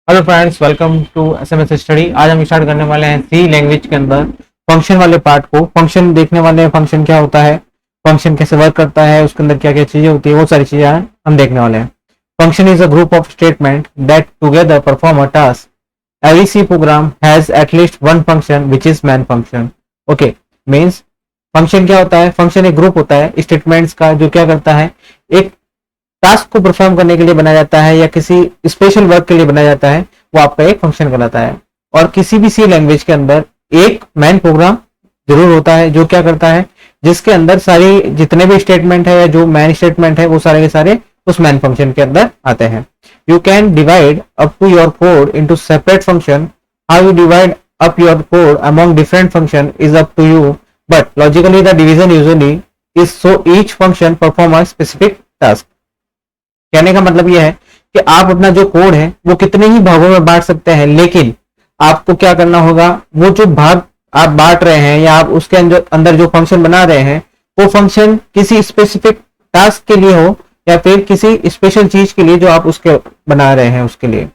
Hello friends, welcome to SMS study. आज हम start करने वाले हैं सी लैंग्वेज के अंदर फंक्शन वाले पार्ट को। फंक्शन देखने वाले हैं, फंक्शन क्या होता है, फंक्शन कैसे वर्क करता है, उसके अंदर क्या क्या चीजें होती है, वो सारी चीजें हम देखने वाले हैं। Function is a group of statement that together perform a task. Every C program has at least one function which is main function. Okay, means function क्या होता है? फंक्शन एक ग्रुप होता है स्टेटमेंट्स का जो क्या करता है, एक टास्क को परफॉर्म करने के लिए बनाया जाता है या किसी स्पेशल वर्क के लिए बनाया जाता है, वो आपका एक फंक्शन कहलाता है। और किसी भी सी लैंग्वेज के अंदर एक मैन प्रोग्राम जरूर होता है जो क्या करता है, जिसके अंदर सारी जितने भी स्टेटमेंट है या जो मैन स्टेटमेंट है वो सारे के सारे उस मैन फंक्शन के अंदर आते हैं। You can divide up to your code into separate function. How you divide up your code among different function is up to you, but logically the division usually is so each function perform a specific task। कहने का मतलब यह है कि आप अपना जो code है वो कितने ही भागों में बांट सकते हैं, लेकिन आपको क्या करना होगा, वो जो भाग आप बांट रहे हैं या आप उसके अंदर जो फंक्शन बना रहे हैं वो फंक्शन किसी स्पेसिफिक टास्क के लिए हो या फिर किसी स्पेशल चीज के लिए जो आप उसके बना रहे हैं, उसके लिए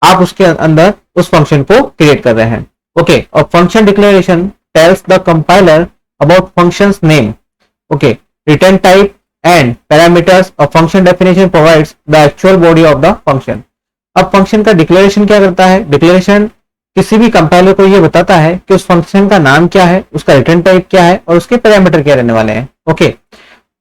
आप उसके अंदर उस फंक्शन को क्रिएट कर रहे हैं। ओके, और function declaration tells the compiler about function's name, okay, return type and parameters. और function definition provides the actual body of the function. अब फंक्शन का डिक्लेरेशन क्या करता है? डिक्लेरेशन किसी भी कंपाइलर को यह बताता है कि उस फंक्शन का नाम क्या है, उसका रिटर्न टाइप क्या है और उसके पैरामीटर क्या रहने वाले हैं। ओके,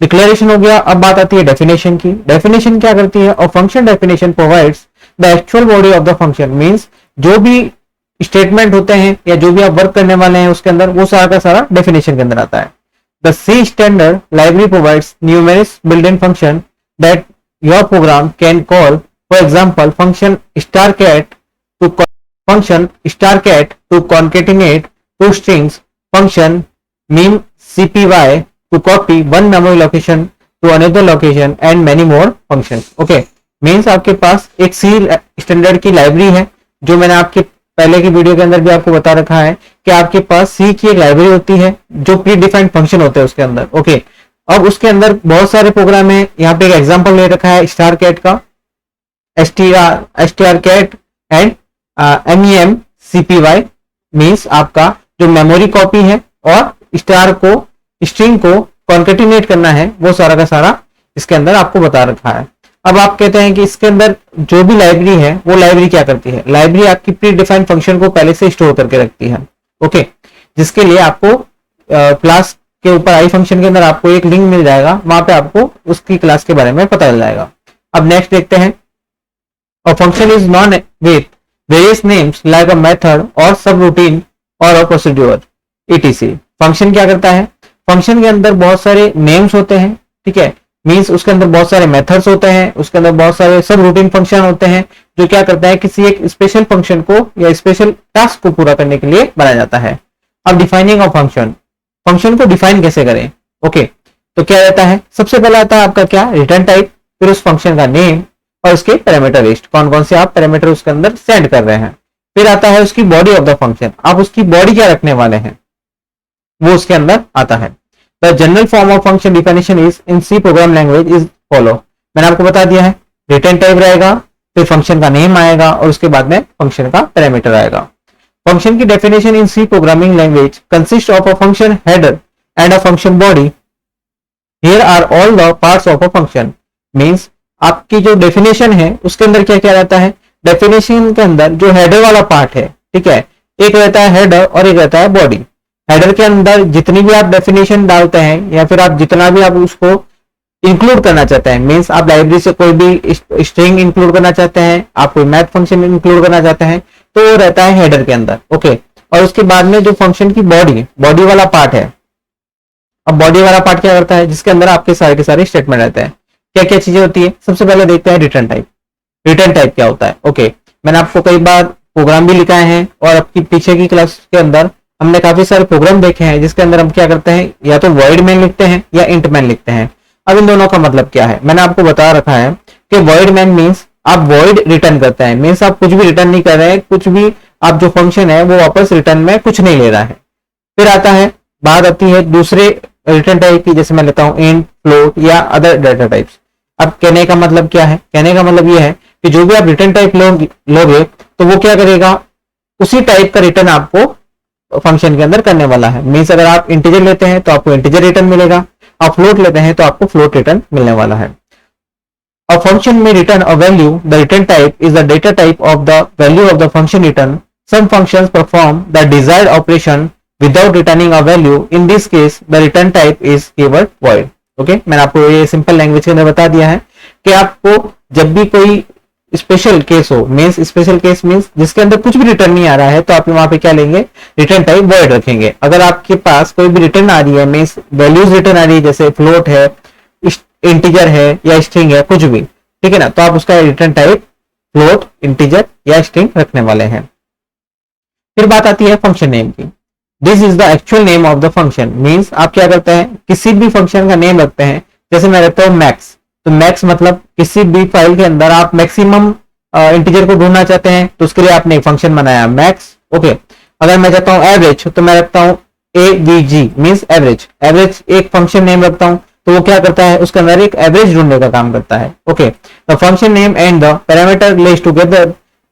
डिक्लेरेशन हो गया। अब बात आती है डेफिनेशन की। डेफिनेशन क्या करती है? और function definition provides the actual body of the function, means जो भी स्टेटमेंट होते हैं या जो भी आप वर्क करने वाले हैं उसके अंदर वो सारा का सारा डेफिनेशन के अंदर आता है। The C standard library provides numerous built-in function that your program can call. For example, function star cat to concatenate two strings, function mem cpy to copy one memory location to another location and many more functions। Okay, means आपके पास एक सी standard की library है, जो मैंने आपके पहले की video के अंदर भी आपको बता रखा है कि आपके पास सी की एक लाइब्रेरी होती है जो प्री डिफाइंड फंक्शन होते हैं उसके अंदर। ओके, अब उसके अंदर बहुत सारे प्रोग्राम है। यहाँ पे एक एग्जांपल ले रखा है स्टार कैट का, str cat and MEMCPY, means आपका जो मेमोरी कॉपी है और स्टार को स्ट्रिंग को कॉन्केटिनेट करना है, वो सारा का सारा इसके अंदर आपको बता रखा है। अब आप कहते हैं कि इसके अंदर जो भी लाइब्रेरी है वो लाइब्रेरी क्या करती है? लाइब्रेरी आपकी प्री डिफाइंड फंक्शन को पहले से स्टोर करके रखती है। ओके, जिसके लिए आपको क्लास के ऊपर आई फंक्शन के अंदर आपको एक लिंक मिल जाएगा, वहां पे आपको उसकी क्लास के बारे में पता चल जाएगा। अब नेक्स्ट देखते हैं। और function is non with various names like a method और सब रूटीन और अ प्रोसीड्यूर etc। फंक्शन क्या करता है? फंक्शन के अंदर बहुत सारे नेम्स होते हैं, ठीक है, मींस उसके अंदर बहुत सारे मेथड्स होते हैं, उसके अंदर बहुत सारे सब रूटीन फंक्शन होते हैं जो क्या करता है, किसी एक स्पेशल फंक्शन को या स्पेशल टास्क को पूरा करने के लिए बनाया जाता है। अब डिफाइनिंग ऑफ फंक्शन, फंक्शन को डिफाइन कैसे करें? ओके, तो क्या रहता है? सबसे पहले आता है आपका क्या, रिटर्न टाइप, फिर उस फंक्शन का नेम और उसके पैरामीटर लिस्ट, कौन कौन से आप पैरामीटर उसके अंदर सेंड कर रहे हैं। फिर आता है उसकी बॉडी ऑफ द फंक्शन, आप उसकी बॉडी क्या रखने वाले हैं वो उसके अंदर आता है। The general form of function definition is in C program language is follow. मैंने आपको बता दिया है, रिटर्न टाइप रहेगा, फिर फंक्शन का नेम आएगा और उसके बाद में फंक्शन का पैरामीटर आएगा। फंक्शन की definition in C programming language consist of a function header and a function body. Here are all the parts of a function, means आपकी जो डेफिनेशन है उसके अंदर क्या क्या रहता है? डेफिनेशन के अंदर जो हेडर वाला पार्ट है, ठीक है, एक रहता है हेडर और एक रहता है बॉडी। हेडर के अंदर जितनी भी आप डेफिनेशन डालते हैं या फिर आप जितना भी आप उसको इंक्लूड करना चाहते हैं, मींस आप लाइब्रेरी से कोई भी स्ट्रिंग इंक्लूड करना चाहते हैं, आप कोई मैथ फंक्शन इंक्लूड करना चाहते हैं, तो वो रहता है हेडर के अंदर। ओके, और उसके बाद में जो फंक्शन की बॉडी वाला पार्ट है, अब बॉडी वाला पार्ट क्या करता है? जिसके अंदर आपके सारे के सारे स्टेटमेंट रहते हैं। क्या क्या चीजें होती है? सबसे पहले देखते हैं रिटर्न टाइप। रिटर्न टाइप क्या होता है? ओके, मैंने आपको कई बार प्रोग्राम भी लिखाए हैं और आपकी पीछे की क्लास के अंदर हमने काफी सारे प्रोग्राम देखे हैं जिसके अंदर हम क्या करते हैं, या तो वॉइड मैन लिखते हैं या इंट मैन लिखते हैं। अब इन दोनों का मतलब क्या है? मैंने आपको बता रखा है कि वॉइड मैन मीन्स आप वॉइड रिटर्न करते हैं, मीन्स आप कुछ भी रिटर्न नहीं कर रहे हैं, कुछ भी आप जो फंक्शन है वो वापस रिटर्न में कुछ नहीं ले रहा है। फिर आता है, बात आती है दूसरे रिटर्न टाइप की, जैसे मैं लेता हूं इंट, फ्लोट या अदर डाटा टाइप्स। अब कहने का मतलब क्या है, कहने का मतलब यह है कि जो भी आप रिटर्न टाइप लोगे तो वो क्या करेगा, उसी टाइप का रिटर्न आपको फंक्शन के अंदर करने वाला है। मीन्स अगर आप इंटीजर लेते हैं तो आपको इंटीजर रिटर्न मिलेगा, आप फ्लोट लेते हैं तो आपको फ्लोट रिटर्न मिलने वाला है। A function may return a value. The return type is the data type of the value of the function return. Some functions perform the desired operation without returning a value. In this case, the return type is keyword void. Okay? मैंने आपको ये simple language के अंदर बता दिया है कि आपको जब भी कोई स्पेशल केस हो, मीन्स स्पेशल केस मीन्स जिसके अंदर कुछ भी रिटर्न नहीं आ रहा है, तो आप वहां पे क्या लेंगे, रिटर्न टाइप वॉइड रखेंगे। अगर आपके पास कोई भी रिटर्न आ रही है, मीन्स वैल्यूज रिटर्न आ रही है, जैसे फ्लोट है, इंटीजर है या स्ट्रिंग है, कुछ भी, ठीक है ना, तो आप उसका रिटर्न टाइप फ्लोट, इंटीजर या स्ट्रिंग रखने वाले हैं। फिर बात आती है फंक्शन नेम की। This is the actual name of the function. Means आप क्या करते हैं, किसी भी फंक्शन का नेम रखते हैं। जैसे मैं रखता हूँ मैक्स, तो मैक्स मतलब किसी भी फाइल के अंदर आप मैक्सिमम इंटीजर को ढूंढना चाहते हैं, तो उसके लिए आपने एक फंक्शन बनाया मैक्स। ओके, अगर मैं चाहता हूँ एवरेज, तो मैं रखता हूँ एवीजी मीन्स एवरेज। एवरेज एक फंक्शन नेम रखता हूँ, तो वो क्या करता है, उसके अंदर एक एवरेज ढूंढने का काम करता है। Okay, the function name and the parameter less together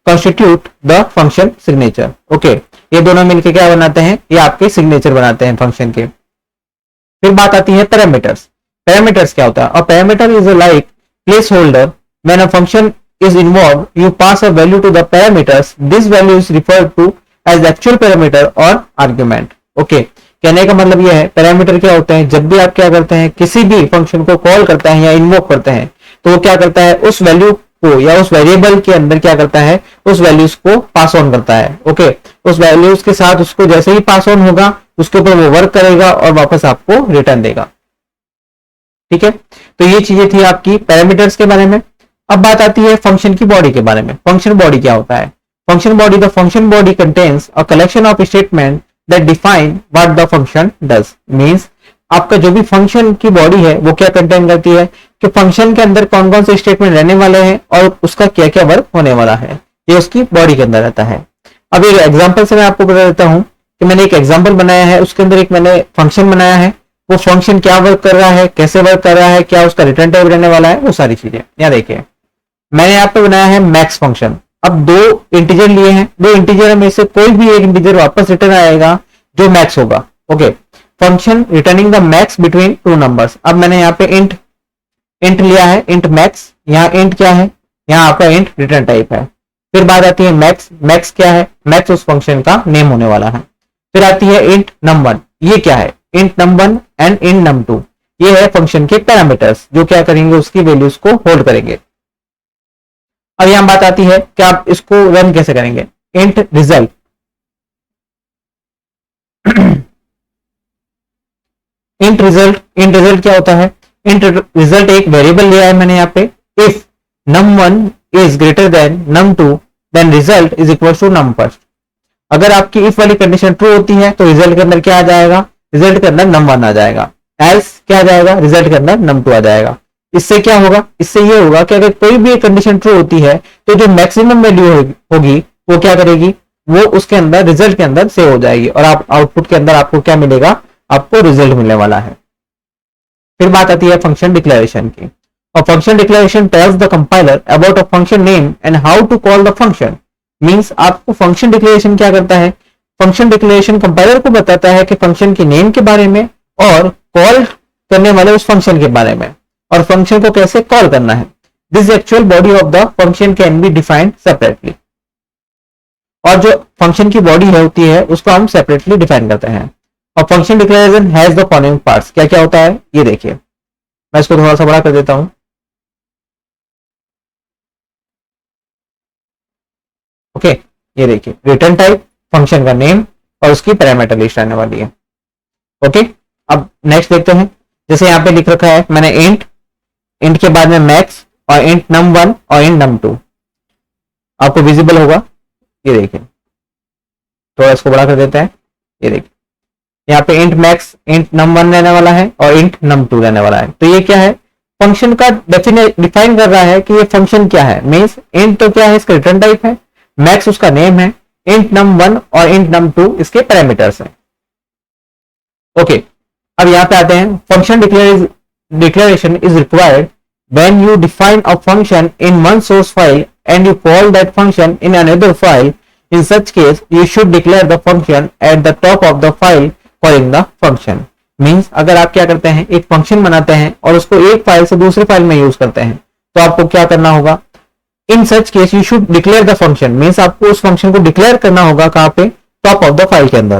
constitute the function signature. Okay, ये दोनों मिलकर क्या बनाते हैं, ये आपके सिग्नेचर बनाते हैं फंक्शन के। फिर बात आती है पैरामीटर्स। पैरामीटर्स क्या होता है, अ parameter is a like place holder when a function is involved, you pass a value to the parameters. This value is referred to as the actual parameter or argument. Okay, कहने का मतलब यह है, parameter क्या होते हैं, जब भी आप क्या करते हैं, किसी भी फंक्शन को कॉल करते हैं या इन्वोक करते हैं, तो वो क्या करता है, उस वैल्यू को या उस वेरिएबल के अंदर क्या करता है, उस वैल्यूज को पास ऑन करता है। ओके, उस वैल्यूज के साथ उसको जैसे ही पास ऑन होगा, उसके ऊपर वो वर्क करेगा और वापस आपको रिटर्न देगा। ठीक है, तो ये चीजें थी आपकी पैरामीटर्स के बारे में। अब बात आती है फंक्शन की बॉडी के बारे में। फंक्शन बॉडी क्या होता है, function body, the function body contains a collection of statement that define what the function does. Means आपका जो भी फंक्शन की बॉडी है वो क्या कंटेन करती है, कि फंक्शन के अंदर कौन कौन से स्टेटमेंट रहने वाले हैं और उसका क्या क्या वर्क होने वाला है, ये उसकी बॉडी के अंदर रहता है। अब एक एग्जाम्पल से मैं आपको बता देता हूं कि मैंने एक एग्जाम्पल बनाया है, उसके अंदर एक मैंने फंक्शन बनाया है, वो फंक्शन क्या वर्क कर रहा है, कैसे वर्क कर रहा है, क्या उसका रिटर्न टाइप रहने वाला है, वो सारी चीजें। यहाँ देखिए, मैंने यहाँ पे बनाया है मैक्स फंक्शन। अब दो इंटीजर लिए हैं, दो इंटीजर में से कोई भी एक इंटीजर वापस रिटर्न आएगा जो मैक्स होगा। Okay, function returning the max between two numbers. अब मैंने यहाँ पे इंट लिया है, इंट मैक्स। यहाँ इंट क्या है, यहाँ आपका इंट रिटर्न टाइप है। फिर बात आती है मैक्स। मैक्स क्या है, मैक्स उस फंक्शन का नेम होने वाला है। फिर आती है इंट num1। ये क्या है, int num1 and int num2। ये है फंक्शन के पैरामीटर्स जो क्या करेंगे, उसकी वैल्यूज को होल्ड करेंगे। अब यहां बात आती है कि आप इसको रन कैसे करेंगे। इंट रिजल्ट, इंट रिजल्ट क्या होता है, इंट रिजल्ट एक वेरिएबल लिया है मैंने यहाँ पे। If num1 is greater than num2 then result is equal to num1। अगर आपकी इफ वाली कंडीशन ट्रू होती है तो रिजल्ट के अंदर क्या आ जाएगा, रिजल्ट के अंदर num1 आ जाएगा। एल्स क्या आ जाएगा, रिजल्ट के अंदर num2 आ जाएगा। इससे क्या होगा, इससे ये होगा कि अगर कोई भी कंडीशन ट्रू होती है तो जो मैक्सिमम वैल्यू होगी वो क्या करेगी, वो उसके अंदर रिजल्ट के अंदर सेव हो जाएगी और आप आउटपुट के अंदर आपको क्या मिलेगा, आपको रिजल्ट मिलने वाला है। फिर बात आती है फंक्शन डिक्लेरेशन की। और function declaration tells the compiler about a function name and how to call the function. Means आपको फंक्शन डिक्लेरेशन क्या करता है, फंक्शन डिक्लेरेशन कंपाइलर को बताता है कि फंक्शन के नेम के बारे में और कॉल करने वाले उस फंक्शन के बारे में और फंक्शन को कैसे कॉल करना है। This actual body of the function can be defined separately. और जो फंक्शन की बॉडी है होती है उसको हम सेपरेटली डिफाइन करते हैं। और function declaration has the following parts. क्या क्या होता है ये देखिए, मैं इसको थोड़ा सा बड़ा कर देता हूं। ओके, ये देखिए, रिटर्न टाइप, फंक्शन का नेम और उसकी पैरामीटर लिस्ट आने वाली है। ओके, अब नेक्स्ट देखते हैं। जैसे यहाँ पे लिख रखा है मैंने इंट के बाद में मैक्स और इंट num1 और इंट num2, आपको विजिबल होगा। ये देखिए, थोड़ा इसको बड़ा कर देते हैं। ये देखिए, यहाँ पे इंट मैक्स, इंट num1 रहने वाला है और इंट num2 रहने वाला है। तो ये क्या है, फंक्शन का डिफाइन कर रहा है कि ये फंक्शन क्या है। मीन्स इंट तो क्या है, इसका रिटर्न टाइप है, मैक्स उसका नेम है, इंट num1 और इंट num2 इसके पैरामीटर्स हैं। ओके, अब यहां पे आते हैं। Function declaration is required when you define a function in one source file and you call that function in another file, in such case you should declare the function at the top of the file calling the function. Means अगर आप क्या करते हैं, एक function बनाते हैं और उसको एक फाइल से दूसरे फाइल में यूज करते हैं, तो आपको क्या करना होगा, in such case you should declare the function, means आपको उस फंक्शन को डिक्लेयर करना होगा कहां पे, टॉप ऑफ द फाइल के अंदर.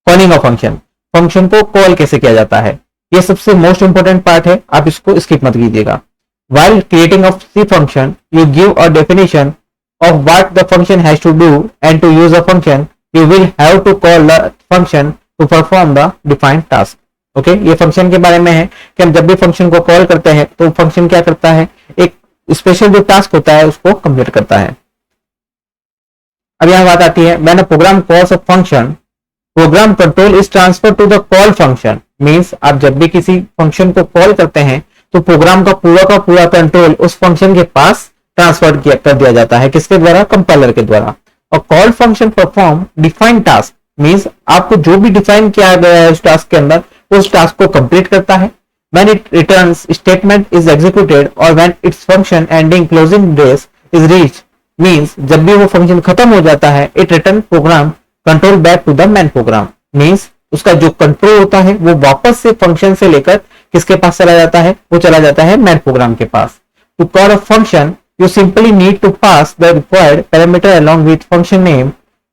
कॉलिंग अ फंक्शन, फंक्शन को कॉल कैसे किया जाता है, ये सबसे मोस्ट इंपोर्टेंट पार्ट है, आप इसको स्किप मत कीजिएगा. While creating a C function, you give a definition of what the function has to do, and to use a function, you will have to call the function to perform the defined task. Okay ये function के बारे में है कि हम जब भी function को कॉल करते हैं तो फंक्शन क्या करता है, एक स्पेशल जो टास्क होता है उसको कंप्लीट करता है. अब यहां बात आती है, when a program calls a function, program control is transferred to the call function. Means आप जब भी किसी फंक्शन को कॉल करते हैं तो प्रोग्राम का पूरा कंट्रोल उस फंक्शन के पास ट्रांसफर कर दिया जाता है, किसके द्वारा, कंपाइलर के द्वारा. और call function perform defined task, means आपको जो भी डिफाइन किया गया है उस टास्क के अंदर उस टास्क को कंप्लीट करता है. When it returns statement is executed or when its function ending closing brace is reached, means जब भी वो फंक्शन खत्म हो जाता है, it return program control back to the main program. Means उसका जो कंट्रोल होता है वो वापस से फंक्शन से लेकर किसके पास चला जाता है, वो चला जाता है मैन प्रोग्राम के पास. To call a function you simply need to pass the required parameter along with function name,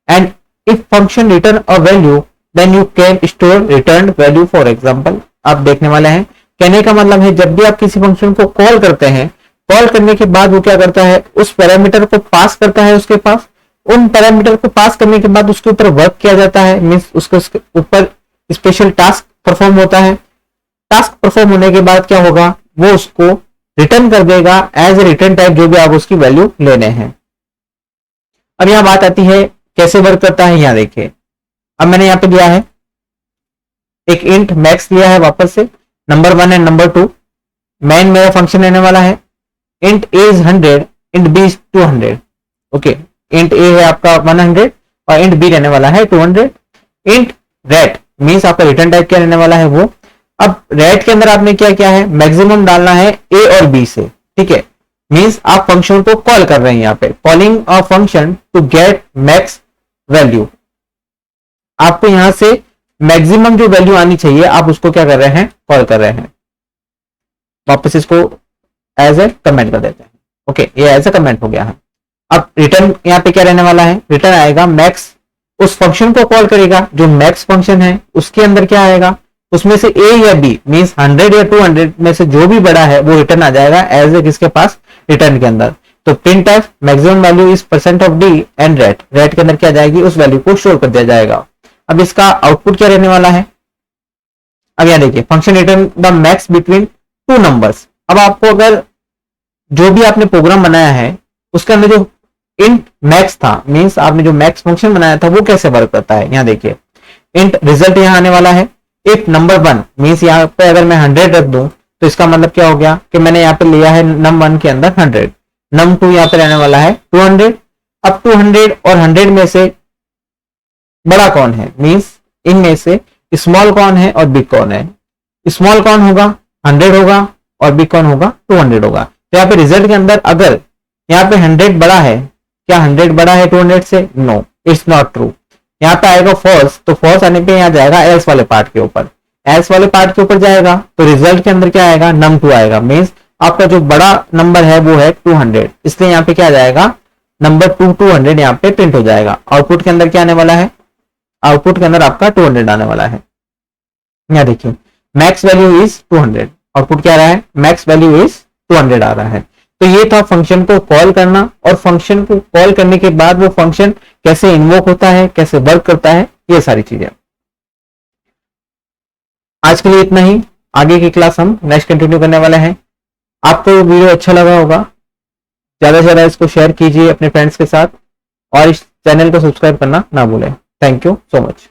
and if function return a value then you can store returned value. For example, आप देखने वाले हैं, कहने का मतलब है जब भी आप किसी फंक्शन को कॉल करते हैं, कॉल करने के बाद वो क्या करता है, उस पैरामीटर को पास करता है उसके पास, उन पैरामीटर को पास करने के बाद उसके ऊपर वर्क किया जाता है, मीन्स उसके ऊपर स्पेशल टास्क परफॉर्म होता है. टास्क परफॉर्म होने के बाद क्या होगा, वो उसको रिटर्न कर देगा एज ए रिटर्न टाइप जो भी आप उसकी वैल्यू लेने हैं. अब यहां बात आती है कैसे वर्क करता है. यहां देखिए, अब मैंने यहां पे दिया है एक इंट मैक्स दिया है, वापस से नंबर 1 एंड नंबर 2. मैन मेरा फंक्शन रहने वाला है. Int A is 100, int B is 200. Okay, int A है आपका 100 और इंट बी रहने वाला है 200. इंट रेट मीन्स आपका रिटर्न टाइप क्या रहने वाला है वो. अब रेट के अंदर आपने क्या किया है, मैक्सिमम डालना है ए और बी से, ठीक है. मीन्स आप फंक्शन को कॉल कर रहे हैं, यहाँ पे calling a function to get max value. आपको यहां से मैक्सिमम जो वैल्यू आनी चाहिए आप उसको क्या कर रहे हैं, कॉल कर रहे हैं. वापस इसको एज ए कमेंट कर देते हैं. ओके, ये एज ए कमेंट हो गया है. अब रिटर्न यहाँ पे क्या रहने वाला है, रिटर्न आएगा मैक्स. उस फंक्शन को कॉल करेगा जो मैक्स फंक्शन है, उसके अंदर क्या आएगा, उसमें से ए या बी मीन्स 100 या 200 में से जो भी बड़ा है वो रिटर्न आ जाएगा एज ए किसके पास, रिटर्न के अंदर. तो print F maximum value is % of D and rate, rate के अंदर क्या जाएगी, उस वैल्यू को स्टोर कर दिया जाएगा. अब इसका आउटपुट क्या रहने वाला है. अब यहां देखिए, function return the max between 2 numbers. अब आपको अगर जो भी आपने प्रोग्राम बनाया है उसके अंदर जो इंट मैक्स था, मीन्स आपने जो मैक्स फंक्शन बनाया था वो कैसे वर्क करता है. यहाँ देखिए, इंट रिजल्ट यहाँ आने वाला है. इफ नंबर 1 मीन्स यहाँ पे अगर मैं 100 रख दूं तो इसका मतलब क्या हो गया कि मैंने यहाँ पे लिया है नम 1 के अंदर 100, नम 2 यहाँ पे रहने वाला है 200. अब 200 और 100 में से बड़ा कौन है, मीन्स इनमें से स्मॉल कौन है और बिग कौन है. स्मॉल कौन होगा, 100 होगा, और बिग कौन होगा, 200 होगा. तो यहाँ पे रिजल्ट के अंदर अगर यहाँ पे 100 बड़ा है, क्या 100 बड़ा है 200 से, नो, इट्स नॉट ट्रू. यहाँ पे आएगा फॉल्स, तो फॉल्स आने पे यहाँ जाएगा एल्स वाले पार्ट के ऊपर. एल्स वाले पार्ट के ऊपर जाएगा तो रिजल्ट के अंदर क्या आएगा, नम 2 आएगा. मीन्स आपका जो बड़ा नंबर है वो है 200, इसलिए यहाँ पे क्या जाएगा, नंबर 200 यहाँ पे प्रिंट हो जाएगा. आउटपुट के अंदर क्या आने वाला है, आउटपुट के अंदर आपका 200 आने वाला है. यहाँ देखिए, मैक्स वैल्यू इज 200, आउटपुट क्या आ रहा है, मैक्स वैल्यू इज 200 आ रहा है. तो ये था फंक्शन को कॉल करना, और फंक्शन को कॉल करने के बाद वो फंक्शन कैसे इन्वोक होता है, कैसे वर्क करता है, ये सारी चीजें. आज के लिए इतना ही. आगे की क्लास हम नेक्स्ट कंटिन्यू करने वाले हैं. आपको वीडियो अच्छा लगा होगा, ज्यादा से ज्यादा इसको शेयर कीजिए अपने फ्रेंड्स के साथ, और इस चैनल को सब्सक्राइब करना ना भूलें. Thank you so much.